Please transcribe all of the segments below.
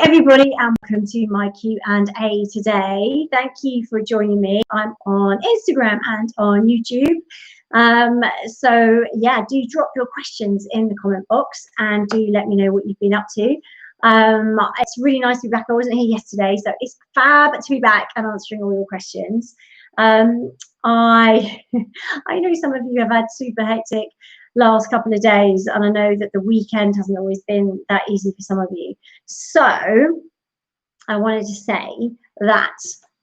Everybody, and welcome to my Q&A today. Thank you for joining me. I'm on Instagram and on YouTube. So yeah, do drop your questions in the comment box and do let me know what you've been up to. It's really nice to be back. I wasn't here yesterday, so it's fab to be back and answering all your questions. I know some of you have had super hectic last couple of days, and I know that the weekend hasn't always been that easy for some of you. So I wanted to say that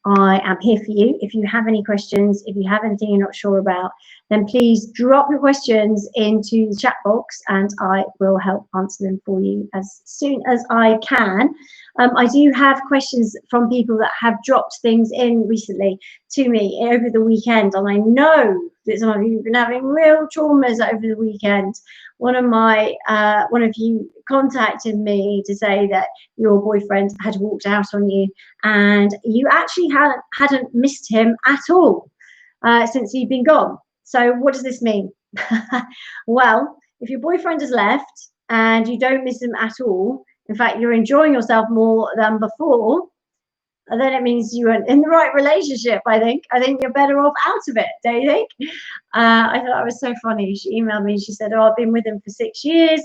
I am here for you. If you have any questions, if you have anything you're not sure about, then please drop your questions into the chat box and I will help answer them for you as soon as I can. I do have questions from people that have dropped things in recently to me over the weekend, and I know that some of you have been having real traumas over the weekend. One of you contacted me to say that your boyfriend had walked out on you and you actually hadn't missed him at all since he'd been gone. So what does this mean? Well, if your boyfriend has left and you don't miss him at all, in fact, you're enjoying yourself more than before, then it means you are in the right relationship, I think. I think you're better off out of it, don't you think? I thought that was so funny. She emailed me and she said, oh, I've been with him for 6 years.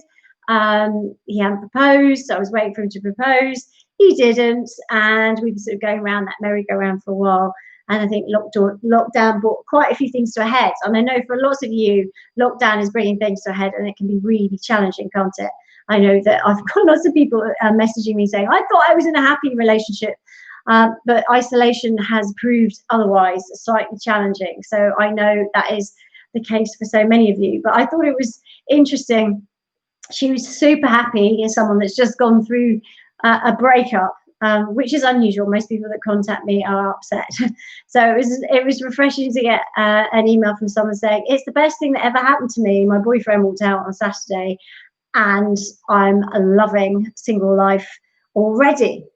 He hadn't proposed, so I was waiting for him to propose. He didn't, and we were sort of going around that merry-go-round for a while. And I think lockdown brought quite a few things to a head. And I know for lots of you, lockdown is bringing things to a head, and it can be really challenging, can't it? I know that I've got lots of people messaging me saying, I thought I was in a happy relationship, but isolation has proved otherwise, slightly challenging. So I know that is the case for so many of you. But I thought it was interesting. She was super happy as someone that's just gone through a breakup, which is unusual. Most people that contact me are upset. So it was refreshing to get an email from someone saying, it's the best thing that ever happened to me. My boyfriend walked out on Saturday and I'm loving single life already.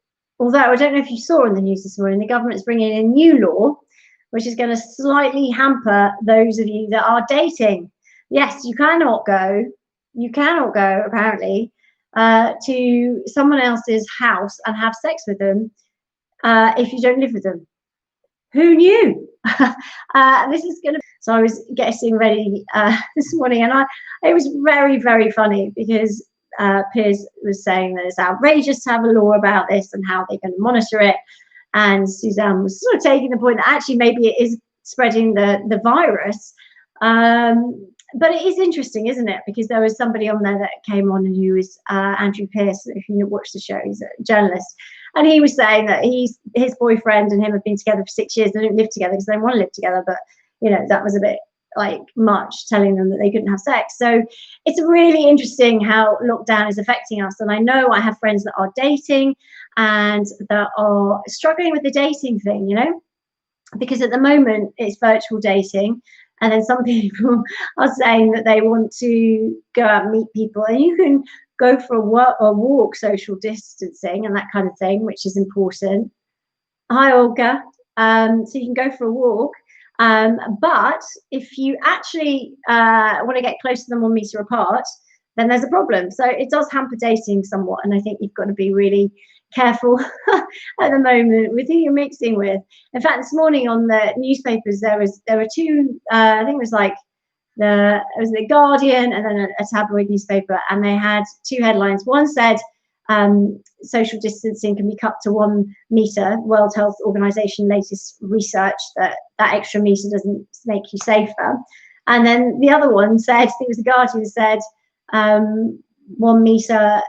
Although I don't know if you saw in the news this morning, the government's bringing in a new law, which is going to slightly hamper those of you that are dating. Yes, you cannot go apparently to someone else's house and have sex with them if you don't live with them. Who knew? This is going to. So I was getting ready this morning, and it was very, very funny because Piers was saying that it's outrageous to have a law about this and how they're going to monitor it, and Suzanne was sort of taking the point that actually maybe it is spreading the virus. But it is interesting, isn't it? Because there was somebody on there that came on and who was Andrew Pierce. If you watch the show, he's a journalist. And he was saying that his boyfriend and him have been together for 6 years. They don't live together because they don't want to live together. But, you know, that was a bit like much, telling them that they couldn't have sex. So it's really interesting how lockdown is affecting us. And I know I have friends that are dating and that are struggling with the dating thing, you know, because at the moment it's virtual dating. And then some people are saying that they want to go out and meet people, and you can go for a walk, social distancing and that kind of thing, which is important. Hi, Olga. So you can go for a walk. But if you actually want to get close to them 1 meter apart, then there's a problem. So it does hamper dating somewhat. And I think you've got to be really careful at the moment with who you're mixing with. In fact, this morning on the newspapers, there were two, I think it was like it was the Guardian and then a tabloid newspaper, and they had two headlines. One said, social distancing can be cut to 1 meter. World Health Organization latest research that extra meter doesn't make you safer. And then the other one said, I think it was the Guardian, said 1 meter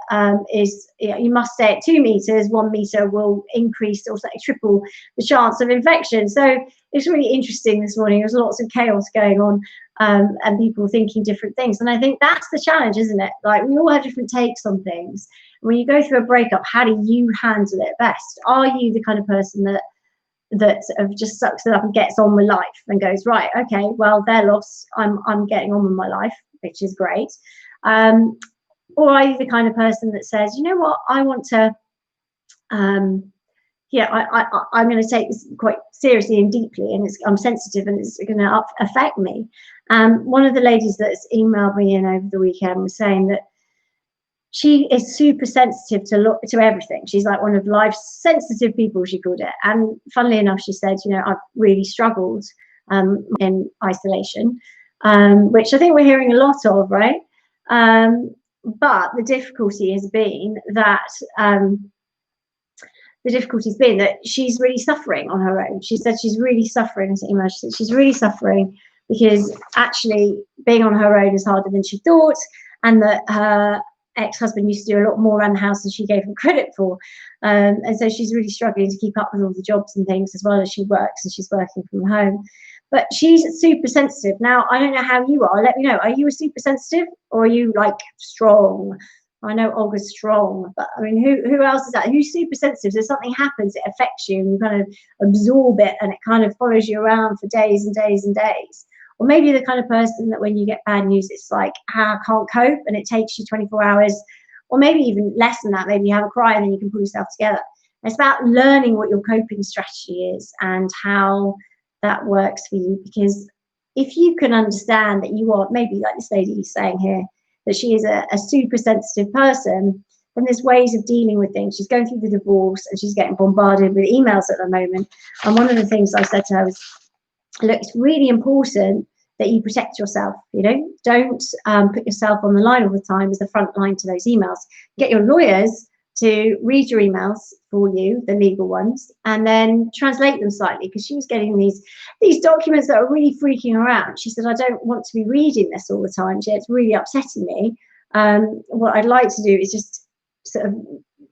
is, you must stay at 2 meters. 1 meter will increase or triple the chance of infection. So it's really interesting this morning. There's lots of chaos going on and people thinking different things. And I think that's the challenge, isn't it? Like, we all have different takes on things. When you go through a breakup, how do you handle it best? Are you the kind of person that sort of just sucks it up and gets on with life and goes, right, okay, well, they're lost, I'm getting on with my life, which is great. Or are you the kind of person that says, you know what, I want to, I'm going to take this quite seriously and deeply, and I'm sensitive and it's going to affect me. One of the ladies that's emailed me in over the weekend was saying that she is super sensitive to everything. She's like one of life's sensitive people, she called it. And funnily enough, she said, I've really struggled in isolation, which I think we're hearing a lot of, right? But the difficulty has been that she's really suffering on her own. She said she's really suffering. She said she's really suffering because actually being on her own is harder than she thought, and that her ex-husband used to do a lot more around the house than she gave him credit for. And so she's really struggling to keep up with all the jobs and things as well as she works, and she's working from home. But she's super sensitive. Now, I don't know how you are. Let me know. Are you a super sensitive, or are you like strong? I know Olga's strong, but I mean, who else is that? Who's super sensitive? So something happens, it affects you, and you kind of absorb it, and it kind of follows you around for days and days and days. Or maybe the kind of person that when you get bad news, it's like, I can't cope, and it takes you 24 hours, or maybe even less than that. Maybe you have a cry and then you can pull yourself together. It's about learning what your coping strategy is and how that works for you. Because if you can understand that you are, maybe like this lady is saying here, that she is a super sensitive person, then there's ways of dealing with things. She's going through the divorce and she's getting bombarded with emails at the moment. And one of the things I said to her was, look, it's really important that you protect yourself. Don't put yourself on the line all the time as the front line to those emails. Get your lawyers to read your emails for you, the legal ones, and then translate them slightly, because she was getting these documents that are really freaking her out. She said, I don't want to be reading this all the time. It's really upsetting me. What I'd like to do is just sort of,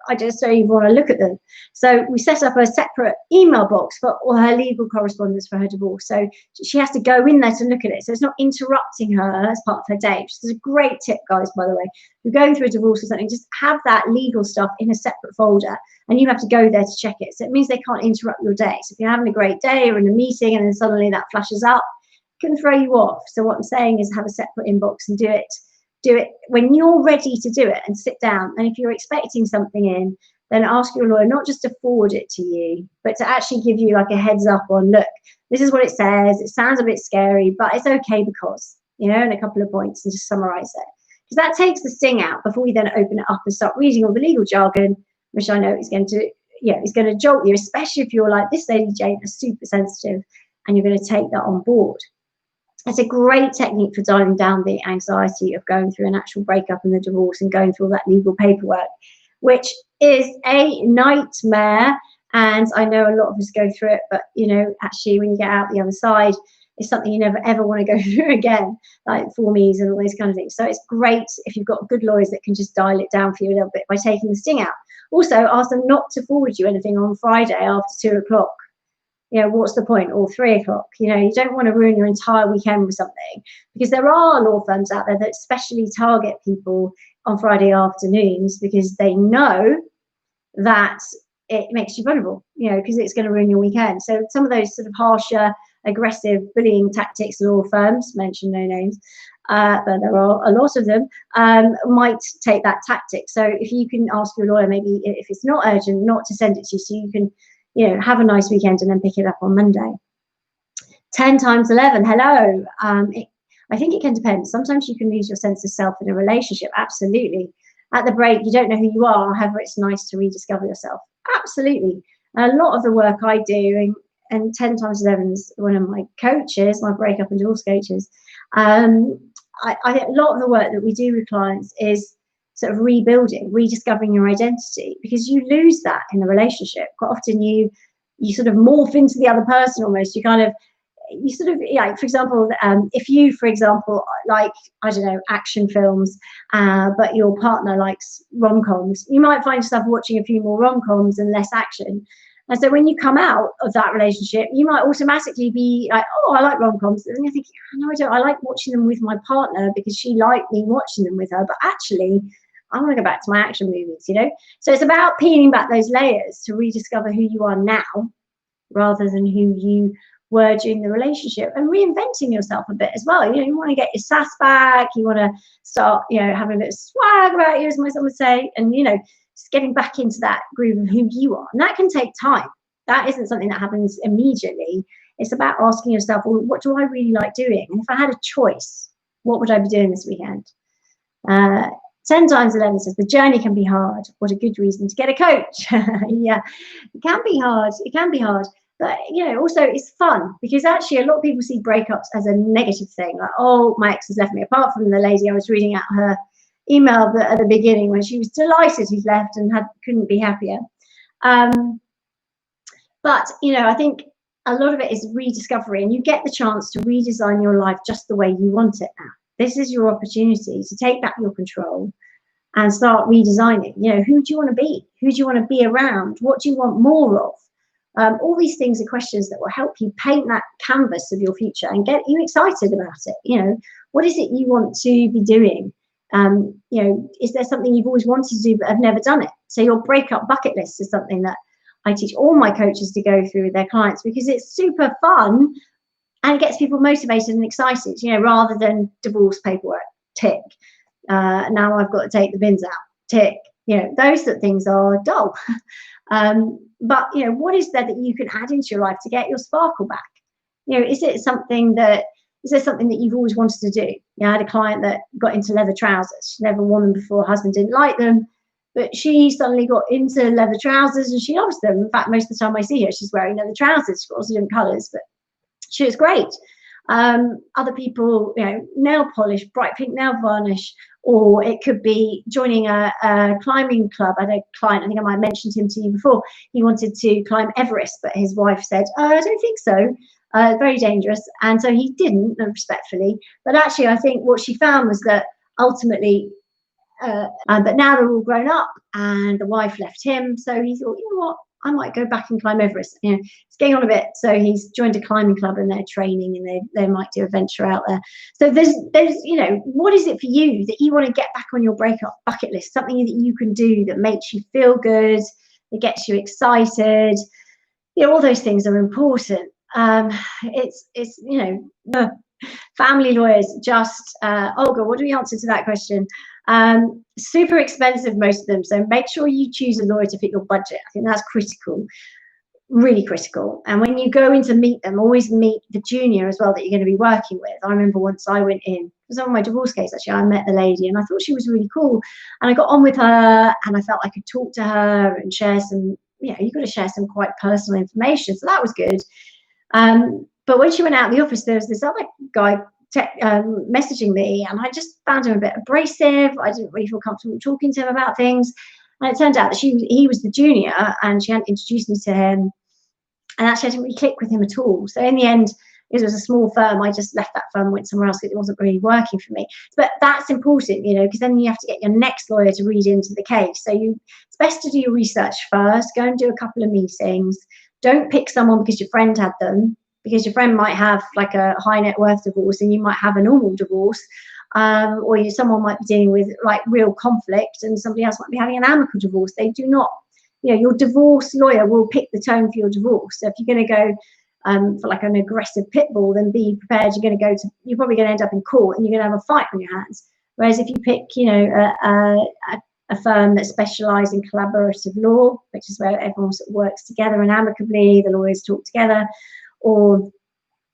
I just don't even want to look at them. So we set up a separate email box for all her legal correspondence for her divorce. So she has to go in there to look at it. So it's not interrupting her as part of her day. Which is a great tip, guys, by the way. If you're going through a divorce or something, just have that legal stuff in a separate folder, and you have to go there to check it. So it means they can't interrupt your day. So if you're having a great day or in a meeting and then suddenly that flashes up, it can throw you off. So what I'm saying is have a separate inbox and do it when you're ready to do it, and sit down. And if you're expecting something in, then ask your lawyer not just to forward it to you, but to actually give you like a heads up on, look, this is what it says. It sounds a bit scary, but it's okay because, and a couple of points, and just summarize it. Because that takes the sting out before we then open it up and start reading all the legal jargon, which I know is going to jolt you, especially if you're like this lady Jane, is super sensitive, and you're going to take that on board. It's a great technique for dialing down the anxiety of going through an actual breakup and the divorce and going through all that legal paperwork, which is a nightmare. And I know a lot of us go through it, but actually when you get out the other side, it's something you never ever want to go through again, like formies and all those kind of things. So it's great if you've got good lawyers that can just dial it down for you a little bit by taking the sting out. Also, ask them not to forward you anything on Friday after 2 o'clock. What's the point? Or 3 o'clock. You don't want to ruin your entire weekend with something, because there are law firms out there that especially target people on Friday afternoons, because they know that it makes you vulnerable, because it's going to ruin your weekend. So some of those sort of harsher, aggressive bullying tactics, law firms, mention no names, but there are a lot of them, might take that tactic. So if you can ask your lawyer, maybe if it's not urgent, not to send it to you, so you can have a nice weekend and then pick it up on Monday. 10 times 11, hello. I think it can depend. Sometimes you can lose your sense of self in a relationship. Absolutely. At the break, you don't know who you are. However, it's nice to rediscover yourself. Absolutely. A lot of the work I do, and 10 times 11 is one of my coaches, my breakup and divorce coaches. A lot of the work that we do with clients is sort of rediscovering your identity, because you lose that in the relationship. Quite often you sort of morph into the other person almost. For example, if you, for example, like, I don't know, action films, but your partner likes rom-coms, you might find yourself watching a few more rom-coms and less action. And so when you come out of that relationship, you might automatically be like, oh, I like rom-coms. And you're thinking, oh, no, I don't. I like watching them with my partner because she liked me watching them with her. But actually, I want to go back to my action movies, So it's about peeling back those layers to rediscover who you are now, rather than who you were during the relationship, and reinventing yourself a bit as well. You want to get your sass back. You want to start, having a bit of swag about you, as my son would say, and, just getting back into that groove of who you are. And that can take time. That isn't something that happens immediately. It's about asking yourself, well, what do I really like doing? And if I had a choice, what would I be doing this weekend? 10 10 times 11 says the journey can be hard. What a good reason to get a coach. Yeah, it can be hard. It can be hard. But, you know, also it's fun, because actually a lot of people see breakups as a negative thing. Like, oh, my ex has left me. Apart from the lady I was reading out her email at the beginning, when she was delighted he's left and couldn't be happier. But, you know, I think a lot of it is rediscovery, and you get the chance to redesign your life just the way you want it now. This is your opportunity to take back your control and start redesigning. You know, who do you want to be? Who do you want to be around? What do you want more of? All these things are questions that will help you paint that canvas of your future and get you excited about it. You know, what is it you want to be doing? You know, is there something you've always wanted to do but have never done it? So your breakup bucket list is something that I teach all my coaches to go through with their clients, because it's super fun and it gets people motivated and excited, you know, rather than divorce paperwork, tick. Now I've got to take the bins out, tick. You know, those sort of things are dull. But, you know, what is there that you can add into your life to get your sparkle back? You know, is there something that you've always wanted to do? You know, I had a client that got into leather trousers. She never worn them before. Her husband didn't like them, but she suddenly got into leather trousers and she loves them. In fact, most of the time I see her, she's wearing leather trousers. She's got lots of different colours, but she was great. Other people, you know, nail polish, bright pink nail varnish, or it could be joining a climbing club. I had a client, I think I might have mentioned him to you before. He wanted to climb Everest, but his wife said, I don't think so. Very dangerous. And so he didn't, respectfully. But actually, I think what she found was that ultimately, but now they're all grown up and the wife left him. So he thought, you know what? I might go back and climb Everest. You know, it's getting on a bit. So he's joined a climbing club and they're training, and they might do a venture out there. So there's, you know, what is it for you that you want to get back on your breakup bucket list? Something that you can do that makes you feel good, that gets you excited. You know, all those things are important. It's you know, family lawyers just, Olga, what do we answer to that question? Super expensive, most of them. So make sure you choose a lawyer to fit your budget. I think that's critical, really critical. And when you go in to meet them, always meet the junior as well that you're going to be working with. I remember once I went in, it was on my divorce case actually, I met the lady and I thought she was really cool. And I got on with her and I felt I could talk to her and share some, you know, you've got to share some quite personal information. So that was good. But when she went out of the office, there was this other guy messaging me, and I just found him a bit abrasive. I didn't really feel comfortable talking to him about things. And it turned out that he was the junior, and she hadn't introduced me to him. And actually, I didn't really click with him at all. So in the end, it was a small firm. I just left that firm and went somewhere else because it wasn't really working for me. But that's important, you know, because then you have to get your next lawyer to read into the case. So it's best to do your research first. Go and do a couple of meetings. Don't pick someone because your friend had them, because your friend might have like a high net worth divorce and you might have a normal divorce, or someone might be dealing with like real conflict and somebody else might be having an amicable divorce. They do not, you know, your divorce lawyer will pick the tone for your divorce. So if you're going to go for like an aggressive pit bull, then be prepared. You're probably going to end up in court and you're going to have a fight on your hands. Whereas if you pick, you know, a firm that specialises in collaborative law, which is where everyone sort of works together and amicably, the lawyers talk together, or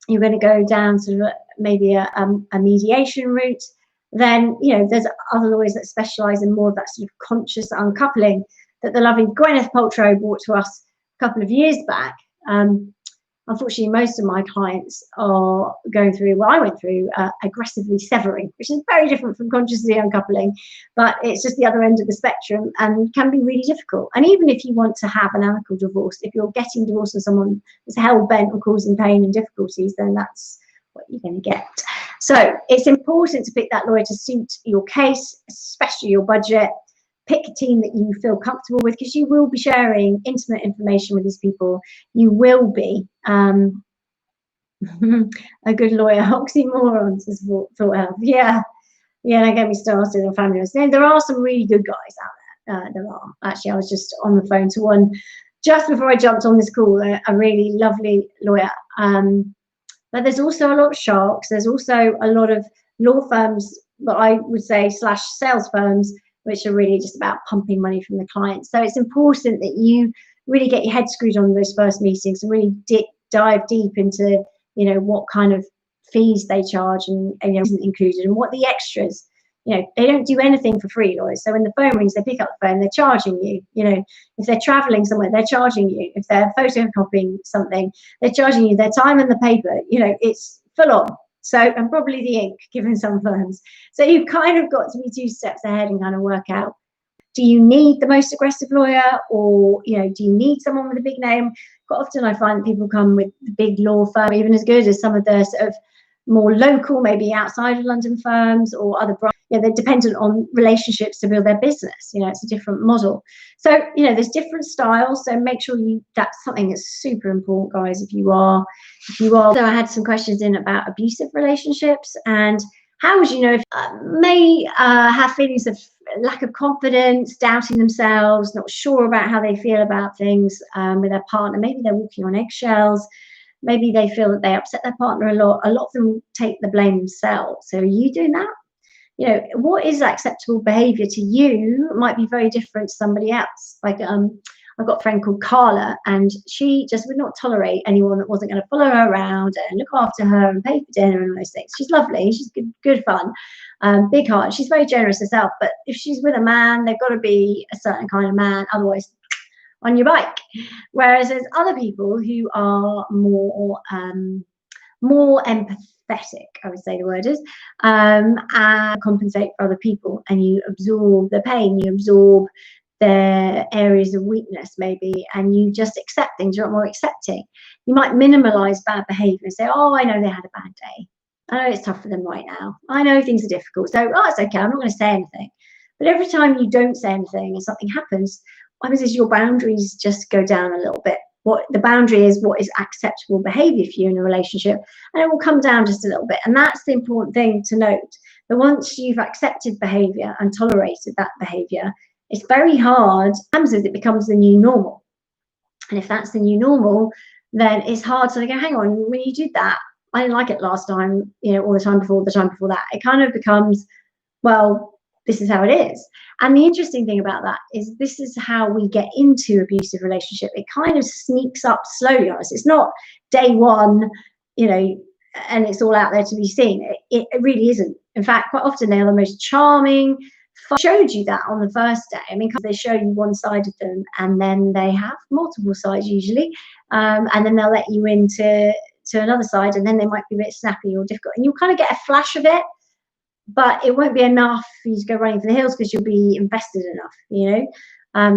you're going to go down sort of maybe a mediation route, then, you know, there's other lawyers that specialise in more of that sort of conscious uncoupling that the lovely Gwyneth Paltrow brought to us a couple of years back. Unfortunately, most of my clients are going through what I went through, aggressively severing, which is very different from consciously uncoupling, but it's just the other end of the spectrum and can be really difficult. And even if you want to have an amicable divorce, if you're getting divorced from someone who's hell-bent on causing pain and difficulties, then that's what you're going to get. So it's important to pick that lawyer to suit your case, especially your budget. Pick a team that you feel comfortable with, because you will be sharing intimate information with these people. You will be a good lawyer. Oxymorons, says thought health. Yeah, don't get me started on family lawyers. There are some really good guys out there. There are. Actually, I was just on the phone to one just before I jumped on this call, a really lovely lawyer. But there's also a lot of sharks. There's also a lot of law firms, that I would say, / sales firms, which are really just about pumping money from the clients. So it's important that you really get your head screwed on those first meetings and really dive deep into, you know, what kind of fees they charge and you know, isn't included, and what the extras, they don't do anything for free, lawyers. So when the phone rings, they pick up the phone, they're charging you. If they're traveling somewhere, they're charging you. If they're photocopying something, they're charging you their time and the paper. It's full on. So, and probably the ink, given some firms. So you've kind of got to be 2 steps ahead and kind of work out, do you need the most aggressive lawyer, or do you need someone with a big name? Quite often I find that people come with the big law firm, even as good as some of the sort of more local, maybe outside of London firms or other branches. They're dependent on relationships to build their business. It's a different model. So there's different styles. So make sure that's something that's super important, guys. If you are. So I had some questions in about abusive relationships, and how would you know if may have feelings of lack of confidence, doubting themselves, not sure about how they feel about things with their partner. Maybe they're walking on eggshells. Maybe they feel that they upset their partner a lot. A lot of them take the blame themselves. So are you doing that? What is acceptable behavior to you might be very different to somebody else. Like I've got a friend called Carla, and she just would not tolerate anyone that wasn't going to follow her around and look after her and pay for dinner and all those things. She's lovely. She's good fun. Big heart. She's very generous herself. But if she's with a man, they've got to be a certain kind of man. Otherwise, on your bike. Whereas there's other people who are more empathetic, I would say the word is, and compensate for other people, and you absorb the pain, you absorb their areas of weakness maybe, and you just accept things. You're more accepting. You might minimalize bad behavior and say, oh, I know they had a bad day. I know it's tough for them right now. I know things are difficult. So, it's okay. I'm not going to say anything. But every time you don't say anything and something happens, what happens is your boundaries just go down a little bit. What the boundary is, what is acceptable behavior for you in a relationship, and it will come down just a little bit. And that's the important thing to note, that once you've accepted behavior and tolerated that behavior, it's very hard as it becomes the new normal. And if that's the new normal, then it's hard to go, hang on, when you did that, I didn't like it last time, all the time before that. It kind of becomes, well, this is how it is. And the interesting thing about that is this is how we get into abusive relationship. It kind of sneaks up slowly on us. It's not day one, and it's all out there to be seen. It really isn't. In fact, quite often they are the most charming. Showed you that on the first day. I mean, because they show you one side of them, and then they have multiple sides usually, and then they'll let you into another side, and then they might be a bit snappy or difficult, and you'll kind of get a flash of it. But it won't be enough for you to go running for the hills because you'll be invested enough,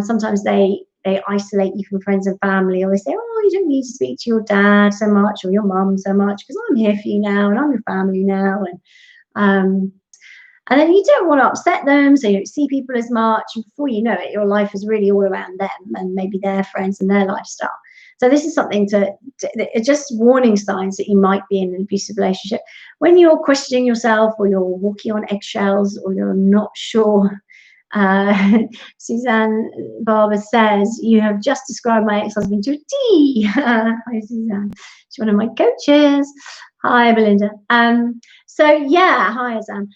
sometimes they isolate you from friends and family, or they say, oh, you don't need to speak to your dad so much or your mum so much because I'm here for you now and I'm your family now. And then you don't want to upset them, so you don't see people as much. And before you know it, your life is really all around them and maybe their friends and their lifestyle. So this is something just warning signs that you might be in an abusive relationship. When you're questioning yourself, or you're walking on eggshells, or you're not sure. Suzanne Barber says, you have just described my ex-husband to a T. Hi, Suzanne. She's one of my coaches. Hi, Belinda. So yeah, hi, Azam.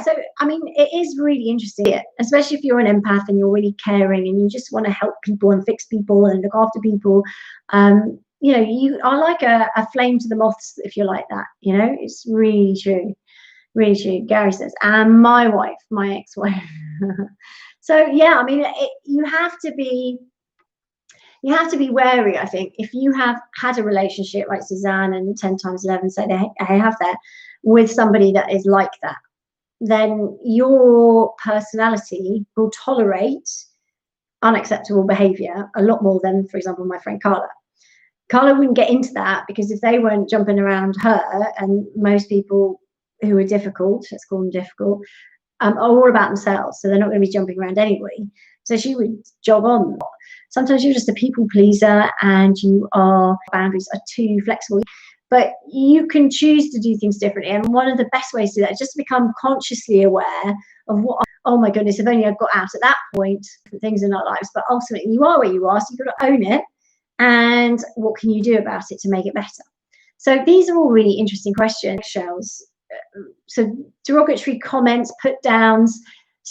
So I mean, it is really interesting, especially if you're an empath and you're really caring and you just want to help people and fix people and look after people. You are like a flame to the moths if you're like that. It's really true. Really true. Gary says, and my ex-wife. So yeah, I mean, you have to be wary. I think if you have had a relationship like Suzanne and 10 times 11 say they have that with somebody that is like that, then your personality will tolerate unacceptable behavior a lot more than, for example, my friend Carla. Carla wouldn't get into that because if they weren't jumping around her, and most people who are difficult, let's call them difficult, are all about themselves, so they're not going to be jumping around anyway. So she would jog on. Sometimes you're just a people pleaser and boundaries are too flexible. But you can choose to do things differently. And one of the best ways to do that is just to become consciously aware of what, oh my goodness, if only I'd got out at that point, things in our lives. But ultimately, you are where you are, so you've got to own it. And what can you do about it to make it better? So these are all really interesting questions. So derogatory comments, put downs,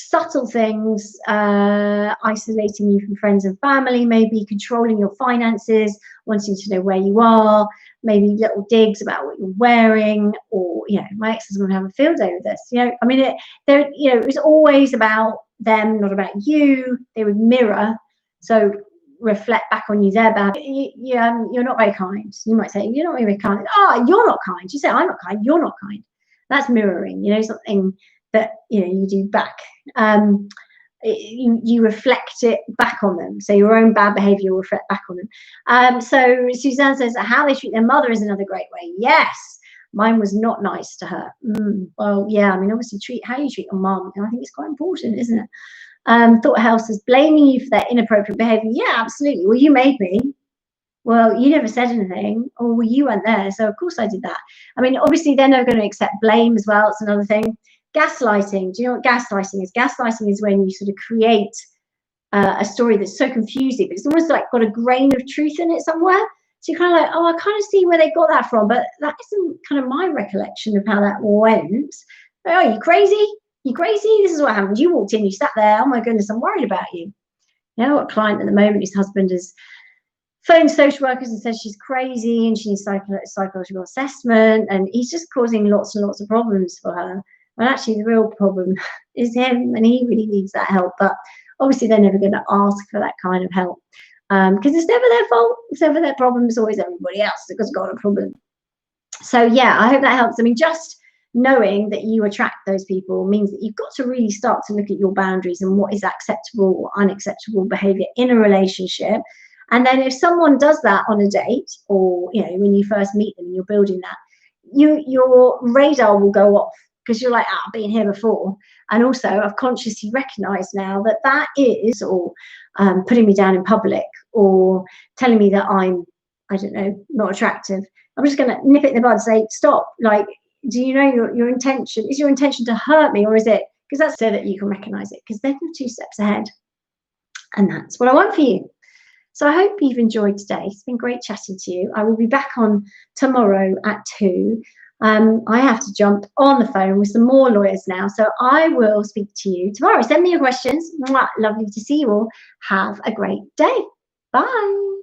subtle things, isolating you from friends and family, maybe controlling your finances, wanting to know where you are, maybe little digs about what you're wearing, or, you know, my ex-husband would have a field day with this. You know, I mean, it was always about them, not about you. They would mirror, so reflect back on you their bad. You're not very kind. You might say, you're not very kind. Oh, you're not kind. You say, I'm not kind. You're not kind. That's mirroring, you know, something that, you know, you do back. You reflect it back on them. So your own bad behavior will reflect back on them. So Suzanne says how they treat their mother is another great way. Yes, mine was not nice to her. Well, yeah, I mean, obviously how you treat your mom, and I think it's quite important, isn't it? Thought Health says blaming you for their inappropriate behavior. Yeah, absolutely. Well, you made me. Well, you never said anything. Oh, well, you weren't there, so of course I did that. I mean, obviously they're never going to accept blame as well. It's another thing. Gaslighting. Do you know what gaslighting is? Gaslighting is when you sort of create a story that's so confusing, but it's almost like got a grain of truth in it somewhere. So you're kind of like, oh, I kind of see where they got that from, but that isn't kind of my recollection of how that went. Oh, you crazy? You crazy? This is what happened. You walked in, you sat there. Oh my goodness, I'm worried about you. You know, a client at the moment, his husband has phoned social workers and says she's crazy and she needs psychological assessment, and he's just causing lots and lots of problems for her. And actually the real problem is him, and he really needs that help. But obviously they're never going to ask for that kind of help, because it's never their fault. It's never their problem. It's always everybody else that's got a problem. So yeah, I hope that helps. I mean, just knowing that you attract those people means that you've got to really start to look at your boundaries and what is acceptable or unacceptable behavior in a relationship. And then if someone does that on a date, or, you know, when you first meet them and you're building that, your radar will go off, because you're like, I've been here before. And also I've consciously recognized now that that is, or putting me down in public, or telling me that I'm, I don't know, not attractive. I'm just going to nip it in the bud and say, stop. Like, do you know your intention? Is your intention to hurt me, or is it, because that's so that you can recognize it, because then you're 2 steps ahead. And that's what I want for you. So I hope you've enjoyed today. It's been great chatting to you. I will be back on tomorrow at 2. I have to jump on the phone with some more lawyers now. So I will speak to you tomorrow. Send me your questions. Mwah, lovely to see you all. Have a great day. Bye.